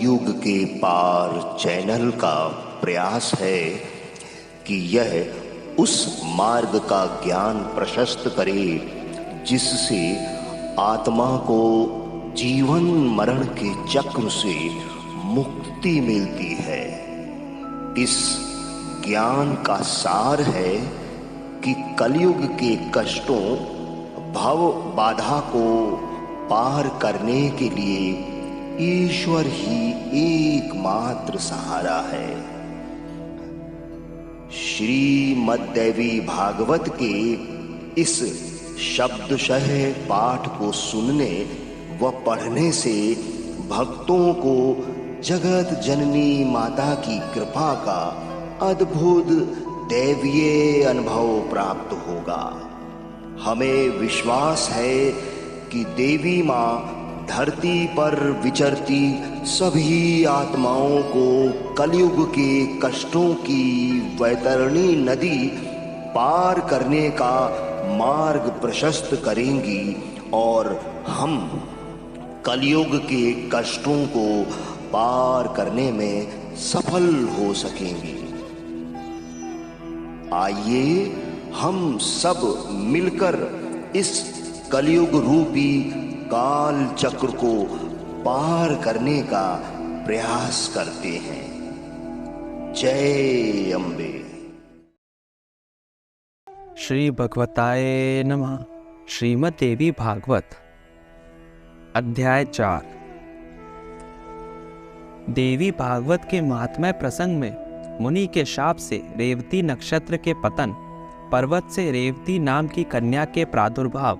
कलयुग के पार चैनल का प्रयास है कि यह उस मार्ग का ज्ञान प्रशस्त करे जिससे आत्मा को जीवन मरण के चक्र से मुक्ति मिलती है। इस ज्ञान का सार है कि कलयुग के कष्टों भव बाधा को पार करने के लिए ईश्वर ही एकमात्र सहारा है। श्रीमद्देवी भागवत के इस शब्दशः पाठ को सुनने व पढ़ने से भक्तों को जगत जननी माता की कृपा का अद्भुत दैवीय अनुभव प्राप्त होगा। हमें विश्वास है कि देवी माँ धरती पर विचरती सभी आत्माओं को कलयुग के कष्टों की वैतरणी नदी पार करने का मार्ग प्रशस्त करेंगी और हम कलयुग के कष्टों को पार करने में सफल हो सकेंगे। आइए हम सब मिलकर इस कलयुग रूपी काल चक्र को पार करने का प्रयास करते हैं। जय अम्बे। श्री भगवताय नमः। श्रीमद् देवी भागवत अध्याय 4। देवी भागवत के महात्म्य प्रसंग में मुनि के शाप से रेवती नक्षत्र के पतन, पर्वत से रेवती नाम की कन्या के प्रादुर्भाव,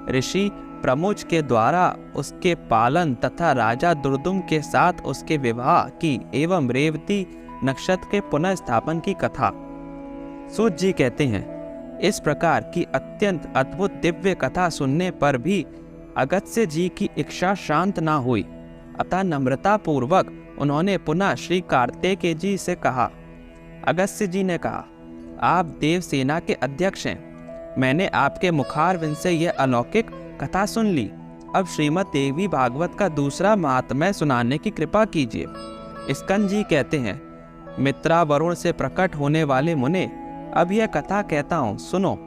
ऋषि प्रमुच के द्वारा उसके पालन तथा राजा दुर्दुम के साथ उसके विवाह की एवं रेवती नक्षत्र के पुनः स्थापन की कथा। सूत जी कहते हैं, इस प्रकार की अत्यंत अद्भुत दिव्य कथा सुनने पर भी अगस्त्य जी की इच्छा शांत ना हुई, अतः नम्रता पूर्वक उन्होंने पुनः श्री कार्तिकेय जी से कहा। अगस्त्य जी ने कहा, आप देव सेना के अध्यक्ष हैं, मैंने आपके मुखारविंद से यह अलौकिक कथा सुन ली। अब श्रीमद् देवी भागवत का दूसरा महात्म्य सुनाने की कृपा कीजिए। स्कंद जी कहते हैं, मित्रा वरुण से प्रकट होने वाले मुने, अब यह कथा कहता हूँ, सुनो।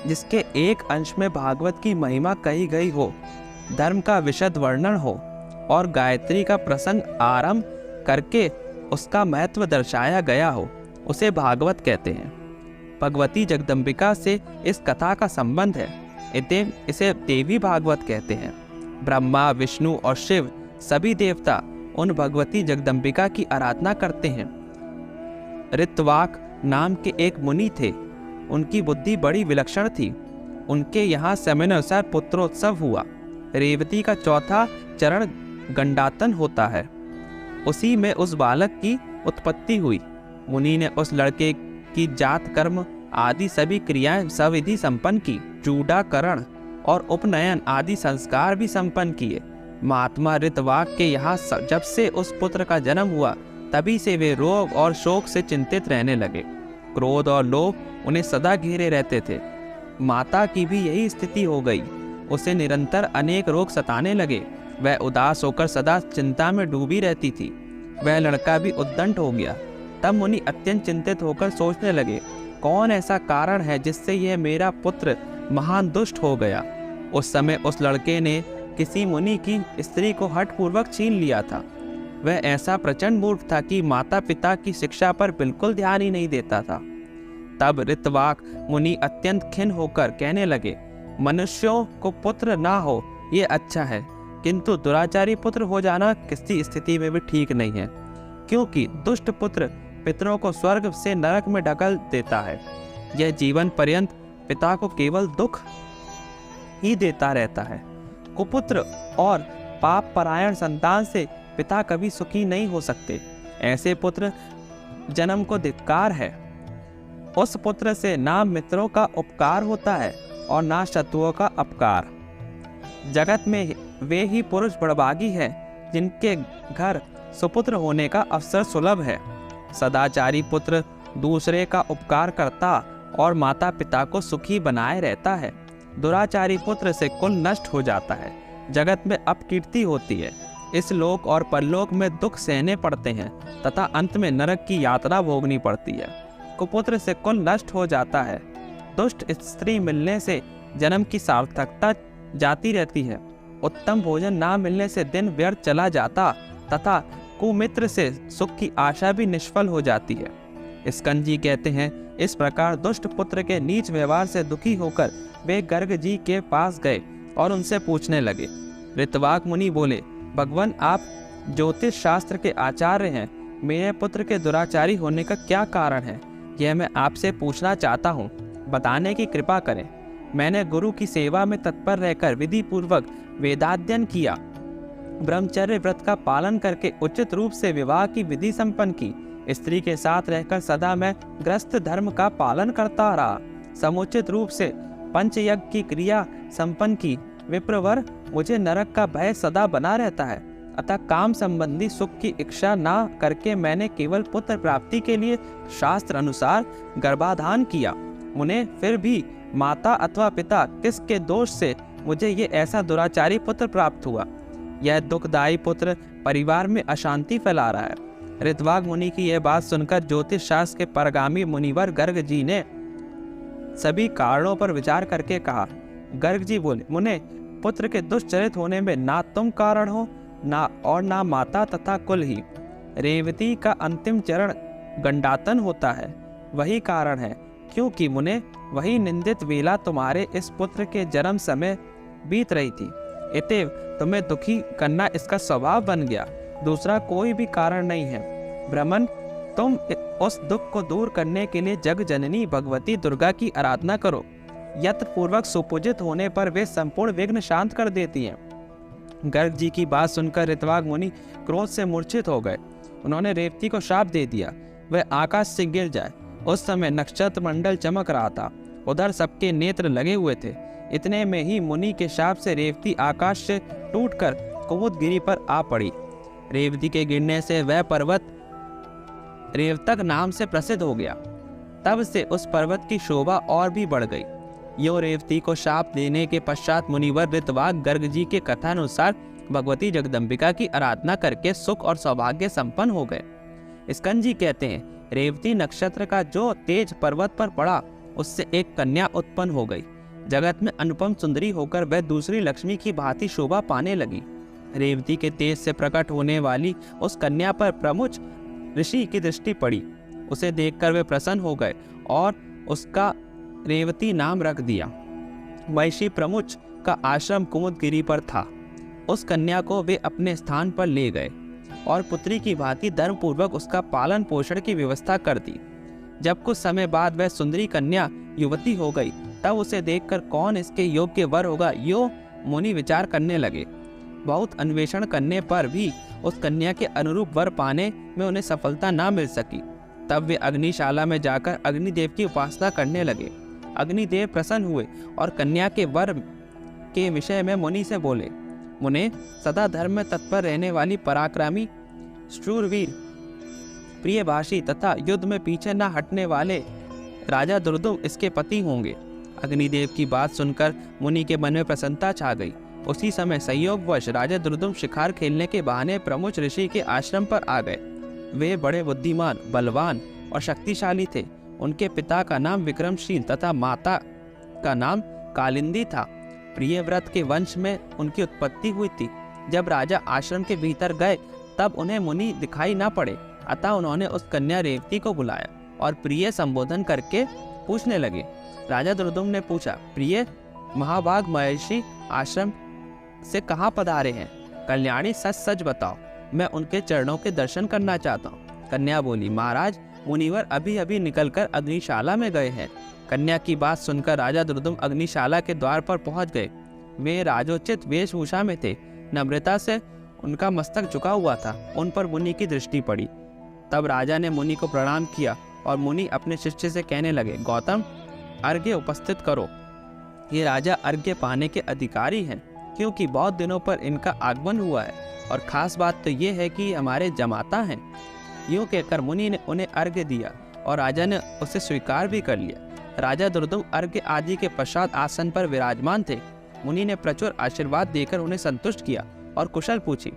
जिसके एक अंश में भागवत की महिमा कही गई हो, धर्म का विशद वर्णन हो और गायत्री का प्रसंग आरंभ करके उसका महत्व दर्शाया गया हो, उसे भागवत कहते हैं। भगवती जगदम्बिका से इस कथा का संबंध है, इसे देवी भागवत कहते हैं। ब्रह्मा, विष्णु और शिव सभी देवता उन भगवती जगदम्बिका की आराधना करते हैं। ऋत्वाक नाम के एक मुनि थे, उनकी बुद्धि बड़ी विलक्षण थी। उनके यहाँ समयानुसार पुत्रोत्सव हुआ। रेवती का चौथा चरण गंडातन होता है, उसी में उस बालक की उत्पत्ति हुई। मुनि ने उस लड़के की जात कर्म आदि सभी क्रियाएं सविधि संपन्न की, चूडाकरण और उपनयन आदि संस्कार भी संपन्न किए। महात्मा ऋतवाक के यहाँ जब से उस पुत्र का जन्म हुआ, तभी से वे रोग और शोक से चिंतित रहने लगे। क्रोध और लोभ उन्हें सदा घेरे रहते थे। माता की भी यही स्थिति हो गई, उसे निरंतर अनेक रोग सताने लगे। वह उदास होकर सदा चिंता में डूबी रहती थी। वह लड़का भी उद्दंड हो गया। तब मुनि अत्यंत चिंतित होकर सोचने लगे, कौन ऐसा कारण है जिससे यह मेरा पुत्र महान दुष्ट हो गया। उस समय उस लड़के ने किसी मुनि की स्त्री को हठपूर्वक छीन लिया था। वह ऐसा प्रचंड मूर्ख था कि माता पिता की शिक्षा पर बिल्कुल ध्यान ही नहीं देता था। तब ऋतवाक मुनि अत्यंत खिन्न होकर कहने लगे, मनुष्यों को पुत्र ना हो ये अच्छा है, किंतु दुराचारी पुत्र हो जाना किसी स्थिति में भी ठीक नहीं है, क्योंकि दुष्ट पुत्र पितरों को स्वर्ग से नरक में ढकेल देता है। यह जीवन पर्यंत पिता को केवल दुख ही देता रहता है। कुपुत्र और पाप परायण संतान से पिता कभी सुखी नहीं हो सकते। ऐसे पुत्र जन्म को धिक्कार है। उस पुत्र से ना मित्रों का उपकार होता है और ना शत्रुओं का अपकार। जगत में वे ही पुरुष बड़भागी हैं जिनके घर सुपुत्र होने का अवसर सुलभ है। सदाचारी पुत्र दूसरे का उपकार करता और माता पिता को सुखी बनाए रहता है। दुराचारी पुत्र से कुल नष्ट हो जाता है, जगत में अपकीर्ति होती है। इस लोक और परलोक में दुख सहने पड़ते हैं तथा अंत में नरक की यात्रा भोगनी पड़ती है। कुपुत्र से कुल नष्ट हो जाता है। दुष्ट स्त्री मिलने से जन्म की सार्थकता जाती रहती है। उत्तम भोजन ना मिलने से दिन व्यर्थ चला जाता तथा कुमित्र से सुख की आशा भी निष्फल हो जाती है। स्कंद जी कहते हैं, इस प्रकार दुष्ट पुत्र के नीच व्यवहार से दुखी होकर वे गर्ग जी के पास गए और उनसे पूछने लगे। ऋतवाक मुनि बोले, भगवान, आप ज्योतिष शास्त्र के आचार्य हैं। मेरे पुत्र के दुराचारी होने का क्या कारण है, यह मैं आपसे पूछना चाहता हूँ। बताने की कृपा करें। मैंने गुरु की सेवा में तत्पर रहकर विधि पूर्वक वेदाध्ययन किया, ब्रह्मचर्य व्रत का पालन करके उचित रूप से विवाह की विधि संपन्न की। स्त्री के साथ रहकर सदा मैं गृहस्थ धर्म का पालन करता रहा। समुचित रूप से पंचयज्ञ की क्रिया संपन्न की। विप्रवर, मुझे नरक का भय सदा बना रहता है, अतः काम संबंधी सुख की इच्छा ना करके मैंने केवल पुत्र प्राप्ति के लिए शास्त्र अनुसार गर्भाधान किया। उन्हें फिर भी माता अथवा पिता किसके दोष से मुझे ये ऐसा दुराचारी पुत्र प्राप्त हुआ। यह दुखदायी पुत्र परिवार में अशांति फैला रहा है। ऋतवाक मुनि की यह बात सुनकर ज्योतिष शास्त्र के परगामी मुनिवर गर्ग जी ने सभी कारणों पर विचार करके कहा। गर्ग जी बोले, मुने, पुत्र के दुष्चरित होने में ना तुम कारण हो ना माता तथा कुल ही। रेवती का अंतिम चरण गंडातन होता है, वही कारण है। क्योंकि मुने, वही निंदित वेला तुम्हारे इस पुत्र के जन्म समय बीत रही थी। इतएव तुम्हें दुखी करना इसका स्वभाव बन गया, दूसरा कोई भी कारण नहीं है। ब्राह्मण, तुम उस दुख को दूर करने के लिए जग जननी भगवती दुर्गा की आराधना करो। यत्न पूर्वक सुपूजित होने पर वे संपूर्ण विघ्न शांत कर देती हैं। गर्ग जी की बात सुनकर ऋतवाक मुनि क्रोध से मूर्छित हो गए। उन्होंने रेवती को शाप दे दिया, वह आकाश से गिर जाए। उस समय नक्षत्र मंडल चमक रहा था, उधर सबके नेत्र लगे हुए थे। इतने में ही मुनि के शाप से रेवती आकाश से टूटकर कुमुदगिरी पर आ पड़ी। रेवती के गिरने से वह पर्वत रेवतक नाम से प्रसिद्ध हो गया। तब से उस पर्वत की शोभा और भी बढ़ गई। यो रेवती को शाप देने के पश्चात मुनिवर ऋतवाक गर्ग जी के कथानुसार भगवती जगदम्बिका की आराधना करके सुख और सौभाग्य संपन्न हो गए। स्कंद जी कहते हैं, रेवती नक्षत्र का जो तेज पर्वत पर पड़ा, उससे एक कन्या उत्पन्न हो गई। जगत में अनुपम सुंदरी होकर वह दूसरी लक्ष्मी की भांति शोभा पाने लगी। रेवती के तेज से प्रकट होने वाली उस कन्या पर प्रमुच ऋषि की दृष्टि पड़ी। उसे देखकर वे प्रसन्न हो गए और उसका रेवती नाम रख दिया। वैशी प्रमुच का आश्रम कुमुदगिरी पर था। उस कन्या को वे अपने स्थान पर ले गए और पुत्री की भांति धर्म पूर्वक उसका पालन पोषण की व्यवस्था कर दी। जब कुछ समय बाद वह सुंदरी कन्या युवती हो गई, तब उसे देखकर कौन इसके योग्य वर होगा, यो मुनि विचार करने लगे। बहुत अन्वेषण करने पर भी उस कन्या के अनुरूप वर पाने में उन्हें सफलता ना मिल सकी। तब वे अग्निशाला में जाकर अग्निदेव की उपासना करने लगे। अग्निदेव प्रसन्न हुए और कन्या के वर के विषय में मुनि से बोले, मुने, सदा धर्म में तत्पर रहने वाली पराक्रमी शूरवीर प्रियभाषी तथा युद्ध में पीछे न हटने वाले राजा दुर्दुम इसके पति होंगे। अग्निदेव की बात सुनकर मुनि के मन में प्रसन्नता छा गई। उसी समय संयोगवश राजा दुर्दुम शिकार खेलने के बहाने प्रमुख ऋषि के आश्रम पर आ गए। वे बड़े बुद्धिमान, बलवान और शक्तिशाली थे। उनके पिता का नाम विक्रमशील तथा माता का नाम कालिंदी था। प्रियव्रत के वंश में उनकी उत्पत्ति हुई थी। जब राजा आश्रम के भीतर गए तब उन्हें मुनि दिखाई ना पड़े, अतः उन्होंने उस कन्या रेवती को बुलाया और प्रिय संबोधन करके पूछने लगे। राजा दुर्दुम ने पूछा, प्रिय, महाभाग महर्षि आश्रम से कहाँ पधारे हैं? कल्याणी, सच सच बताओ, मैं उनके चरणों के दर्शन करना चाहता हूँ। कन्या बोली, महाराज, मुनिवर अभी अभी निकलकर अग्निशाला में गए हैं। कन्या की बात सुनकर राजा दुर्दुम अग्निशाला के द्वार पर पहुंच गए। वे राजोचित वेशभूषा में थे। नम्रता से उनका मस्तक झुका हुआ था। उन पर मुनि की दृष्टि पड़ी। तब राजा ने मुनि को प्रणाम किया और मुनि अपने शिष्य से कहने लगे, गौतम, अर्घ्य उपस्थित करो। ये राजा अर्घ्य पाने के अधिकारी हैं, क्योंकि बहुत दिनों पर इनका आगमन हुआ है और खास बात तो ये है कि हमारे जमाता हैं। यूँ कहकर मुनि ने उन्हें अर्घ्य दिया और राजा ने उसे स्वीकार भी कर लिया। राजा दुर्दुम अर्घ्य आदि के पश्चात आसन पर विराजमान थे। मुनि ने प्रचुर आशीर्वाद देकर उन्हें संतुष्ट किया और कुशल पूछी।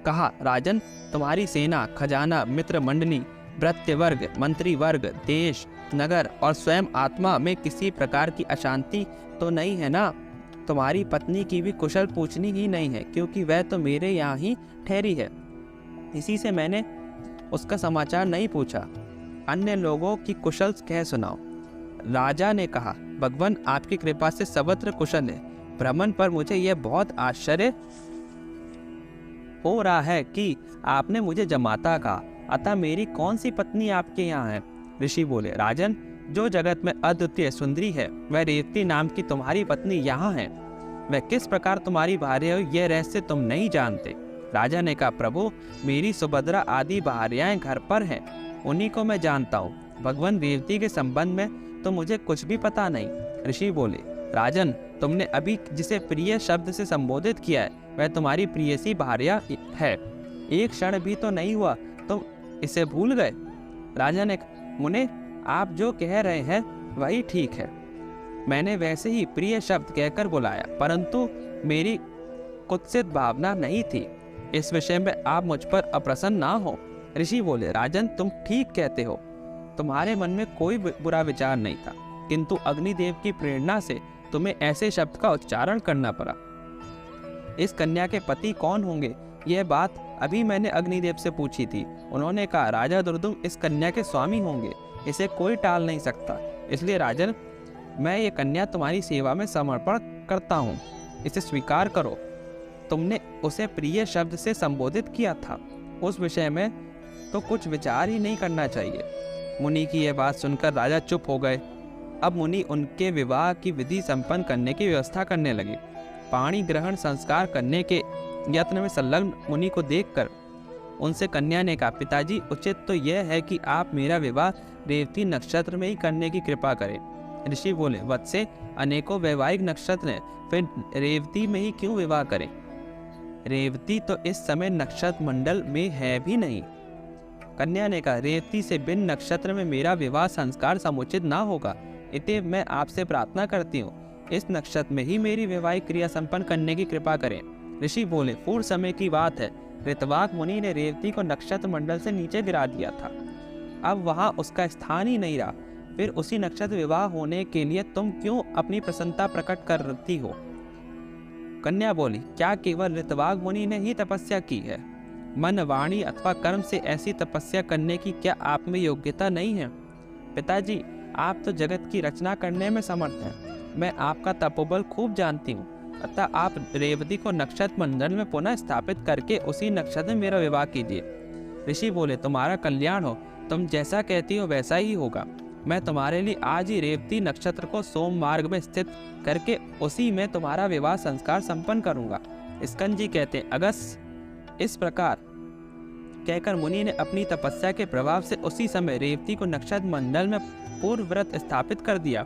कहा, राजन, तुम्हारी सेना, खजाना, मित्र मंडली, भृत्य वर्ग, मंत्री वर्ग, देश, नगर और स्वयं आत्मा में किसी प्रकार की अशांति तो नहीं है ना? तुम्हारी पत्नी की भी कुशल पूछनी ही नहीं है, क्योंकि वह तो मेरे यहाँ ही ठहरी है। इसी से मैंने उसका समाचार नहीं पूछा। अन्य लोगों की कुशल कह सुनाओ। राजा ने कहा, भगवान आपकी कृपा से सर्वत्र कुशल है। भ्रमण पर मुझे यह बहुत आश्चर्य हो रहा है कि आपने मुझे जमाता कहा, अतः मेरी कौन सी पत्नी आपके यहाँ है? ऋषि बोले, राजन, जो जगत में अद्वितीय सुंदरी है वह रेवती नाम की तुम्हारी पत्नी यहाँ है। वह किस प्रकार तुम्हारी भार्या हो यह रहस्य तुम नहीं जानते। राजा ने कहा, प्रभु, मेरी सुभद्रा आदि भार्याएं घर पर हैं, उन्हीं को मैं जानता हूँ। भगवान रेवती के संबंध में तो मुझे कुछ भी पता नहीं। ऋषि बोले, राजन, तुमने अभी जिसे प्रिय शब्द से संबोधित किया है वह तुम्हारी प्रियसी भार्या है। एक क्षण भी तो नहीं हुआ तुम इसे भूल गए। राजा ने, मुने, आप जो कह रहे हैं वही ठीक है। मैंने वैसे ही प्रिय शब्द कहकर बुलाया, परंतु मेरी कुत्सित भावना नहीं थी। इस विषय में आप मुझ पर अप्रसन्न ना हो। ऋषि बोले, राजन, तुम ठीक कहते हो। तुम्हारे मन में कोई बुरा विचार नहीं था, किंतु अग्निदेव की प्रेरणा से तुम्हें ऐसे शब्द का उच्चारण करना पड़ा। इस कन्या के पति कौन होंगे, यह बात अभी मैंने अग्निदेव से पूछी थी। उन्होंने कहा, राजा दुर्दुम इस कन्या के स्वामी होंगे, इसे कोई टाल नहीं सकता। इसलिए राजन, मैं ये कन्या तुम्हारी सेवा में समर्पण करता हूँ, इसे स्वीकार करो। तुमने उसे प्रिय शब्द से संबोधित किया था, उस विषय में तो कुछ विचार ही नहीं करना चाहिए। मुनि की यह बात सुनकर राजा चुप हो गए। अब मुनि उनके विवाह की विधि संपन्न करने की व्यवस्था करने लगे। पाणी ग्रहण संस्कार करने के यत्न में संलग्न मुनि को देखकर उनसे कन्या ने कहा, पिताजी, उचित तो यह है कि आप मेरा विवाह रेवती नक्षत्र में ही करने की कृपा करें। ऋषि बोले, वत्से, अनेकों वैवाहिक नक्षत्र हैं, फिर रेवती में ही क्यों विवाह करें? रेवती तो इस समय नक्षत्र मंडल में है भी नहीं। कन्या ने कहा, रेवती से बिन नक्षत्र में मेरा विवाह संस्कार समुचित ना होगा, इतने मैं आपसे प्रार्थना करती हूँ, इस नक्षत्र में ही मेरी वैवाहिक क्रिया संपन्न करने की कृपा करें। ऋषि बोले, पूर्व समय की बात है, ऋतवाक मुनि ने रेवती को नक्षत्र मंडल से नीचे गिरा दिया था। अब वहाँ उसका स्थान ही नहीं रहा। फिर उसी नक्षत्र विवाह होने के लिए तुम क्यों अपनी प्रसन्नता प्रकट करती हो? कन्या बोली, क्या केवल ऋतवाक मुनि ने ही तपस्या की है? मन, वाणी अथवा कर्म से ऐसी तपस्या करने की क्या आप में योग्यता नहीं है? पिताजी, आप तो जगत की रचना करने में समर्थ हैं। मैं आपका तपोबल खूब जानती हूँ, अतः आप रेवती को नक्षत्र मंडल में पुनः स्थापित करके उसी नक्षत्र में मेरा विवाह कीजिए। ऋषि बोले, तुम्हारा कल्याण हो, तुम जैसा कहती हो वैसा ही होगा। मैं तुम्हारे लिए आज ही रेवती नक्षत्र को सोम मार्ग में स्थित करके उसी में तुम्हारा विवाह संस्कार संपन्न करूंगा। स्कंद जी कहते, अगस। इस प्रकार कहकर मुनि ने अपनी तपस्या के प्रभाव से उसी समय रेवती को नक्षत्र मंडल में पूर्व व्रत स्थापित कर दिया।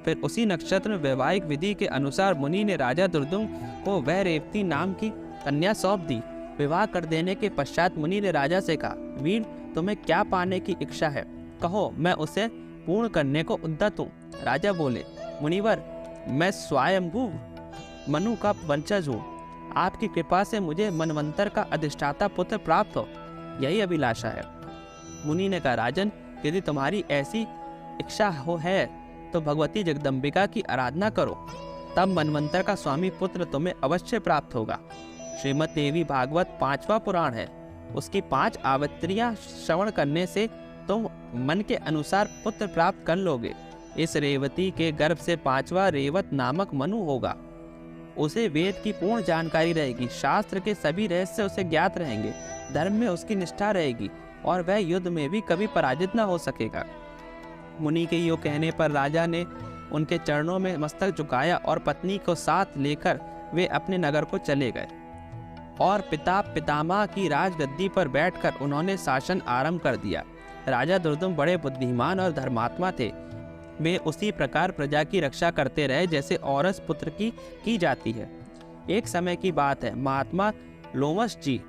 फिर उसी नक्षत्र में वैवाहिक विधि के अनुसार मुनि ने राजा दुर्दुम को वह रेवती नाम की कन्या सौंप दी। विवाह कर देने के पश्चात मुनि ने राजा से कहा, वीर, तुम्हें क्या पाने की इच्छा है, कहो, मैं उसे पूर्ण करने को उद्यत हूँ। राजा बोले, मुनिवर, मैं स्वयंभू मनु का वंशज हूँ। आपकी कृपा से मुझे मनवंतर का अधिष्ठाता पुत्र प्राप्त हो, यही अभिलाषा है। मुनि ने कहा, राजन, यदि तुम्हारी ऐसी इच्छा हो है तो भगवती जगदम्बिका की आराधना करो, तब मनवंतर का स्वामी पुत्र तुम्हें अवश्य प्राप्त होगा। श्रीमद् देवी भागवत 5वां पुराण है, उसकी 5 आवृत्तियां श्रवण करने से तुम मन के अनुसार पुत्र प्राप्त कर लोगे। इस रेवती के गर्भ से 5वां रेवत नामक मनु होगा। उसे वेद की पूर्ण जानकारी रहेगी, शास्त्र के सभी रहस्य उसे ज्ञात रहेंगे, धर्म में उसकी निष्ठा रहेगी और वह युद्ध में भी कभी पराजित न हो सकेगा। मुनि के यो कहने पर राजा ने उनके चरणों में मस्तक झुकाया और पत्नी को साथ लेकर वे अपने नगर को चले गए और पिता पितामह की राजगद्दी पर बैठकर उन्होंने शासन आरंभ कर दिया। राजा दुर्दुम बड़े बुद्धिमान और धर्मात्मा थे। वे उसी प्रकार प्रजा की रक्षा करते रहे जैसे औरस पुत्र की जाती है। एक समय की बात है, महात्मा लोमस जी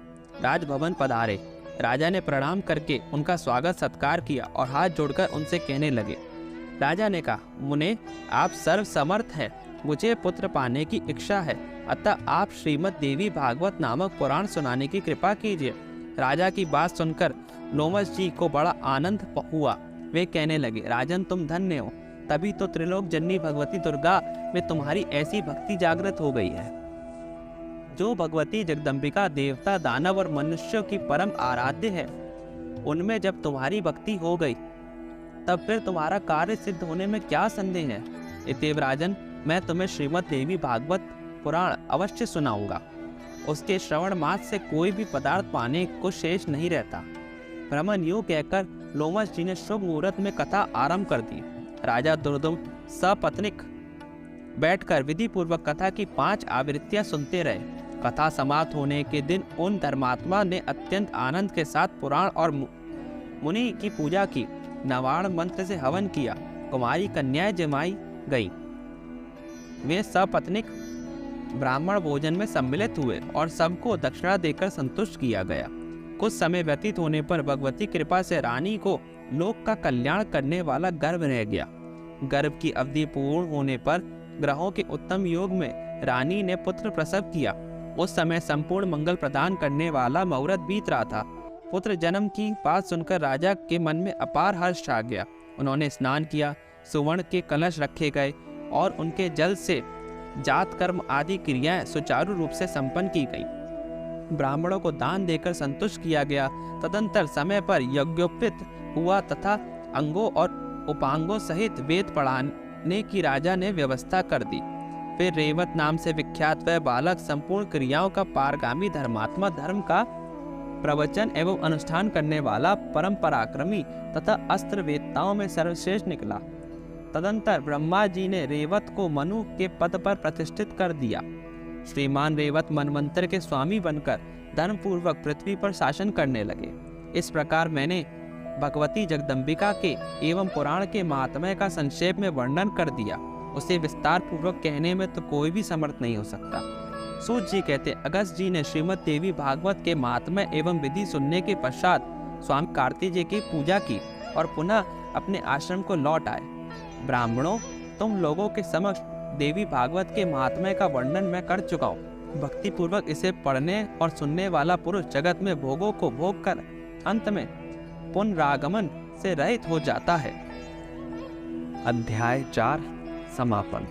राजभवन पधारे। राजा ने प्रणाम करके उनका स्वागत सत्कार किया और हाथ जोड़कर उनसे कहने लगे। राजा ने कहा, मुने, आप सर्व समर्थ हैं, मुझे पुत्र पाने की इच्छा है, अतः आप श्रीमद् देवी भागवत नामक पुराण सुनाने की कृपा कीजिए। राजा की बात सुनकर लोमश जी को बड़ा आनंद हुआ। वे कहने लगे, राजन तुम धन्य हो, तभी तो त्रिलोक जननी भगवती दुर्गा में तुम्हारी ऐसी भक्ति जागृत हो गई है। जो भगवती जगदम्बिका देवता, दानव और मनुष्यों की परम आराध्य है, उनमें जब तुम्हारी भक्ति हो गई तब फिर तुम्हारा कार्य सिद्ध होने में क्या संदेह है। इतएव राजन, मैं तुम्हें श्रीमद् देवी भागवत पुराण अवश्य सुनाऊंगा। उसके श्रवण मात्र से कोई भी पदार्थ पाने को शेष नहीं रहता। ब्राह्मण यूं कहकर लोमश जी ने शुभ मुहूर्त में कथा आरंभ कर दी। राजा दुर्दुम सपत्नीक बैठकर विधि पूर्वक कथा की 5 आवृत्तियां सुनते रहे। कथा समाप्त होने के दिन उन धर्मात्मा ने अत्यंत आनंद के साथ पुराण और मुनि की पूजा की, नवाण मंत्र से हवन किया, कुमारी कन्याएं जमाई गई। वे सपत्नीक ब्राह्मण भोजन में सम्मिलित हुए और सबको दक्षिणा देकर संतुष्ट किया गया। कुछ समय व्यतीत होने पर भगवती कृपा से रानी को लोक का कल्याण करने वाला गर्भ रह गया। गर्भ की अवधि पूर्ण होने पर ग्रहों के उत्तम योग में रानी ने पुत्र प्रसव किया। उस समय संपूर्ण मंगल प्रदान करने वाला मुहूर्त बीत रहा था। पुत्र जन्म की बात सुनकर राजा के मन में अपार हर्ष छा गया। उन्होंने स्नान किया, सुवर्ण के कलश रखे गए और उनके जल से जात कर्म आदि क्रियाएं सुचारू रूप से संपन्न की गई। ब्राह्मणों को दान देकर संतुष्ट किया गया। तदंतर समय पर यज्ञोपवीत हुआ तथा अंगों और उपांगों सहित वेद पढ़ाने की राजा ने व्यवस्था कर दी। फिर रेवत नाम से विख्यात वह बालक संपूर्ण क्रियाओं का पारगामी धर्मात्मा, धर्म का प्रवचन एवं अनुष्ठान करने वाला, परम पराक्रमी तथा अस्त्र वेत्ताओं में सर्वश्रेष्ठ निकला। तदंतर ब्रह्मा जी ने रेवत को मनु के पद पर प्रतिष्ठित कर दिया। श्रीमान रेवत मनवंतर के स्वामी बनकर धर्मपूर्वक पृथ्वी पर शासन करने लगे। इस प्रकार मैंने भगवती जगदम्बिका के एवं पुराण के महात्म्य का संक्षेप में वर्णन कर दिया। उसे विस्तार पूर्वक कहने में तो कोई भी समर्थ नहीं हो सकता। सूत जी कहते, अगस्त जी ने श्रीमद् देवी भागवत के महात्म्य एवं विधि सुनने के पश्चात स्वामी कार्तिक जी की पूजा की और पुनः अपने आश्रम को लौट आए। ब्राह्मणों, तुम लोगों के समक्ष देवी भागवत के महात्म्य का वर्णन मैं कर चुका हूँ। भक्ति पूर्वक इसे पढ़ने और सुनने वाला पुरुष जगत में भोगों को भोग कर अंत में पुनरागमन से रहित हो जाता है। अध्याय 4 समापन।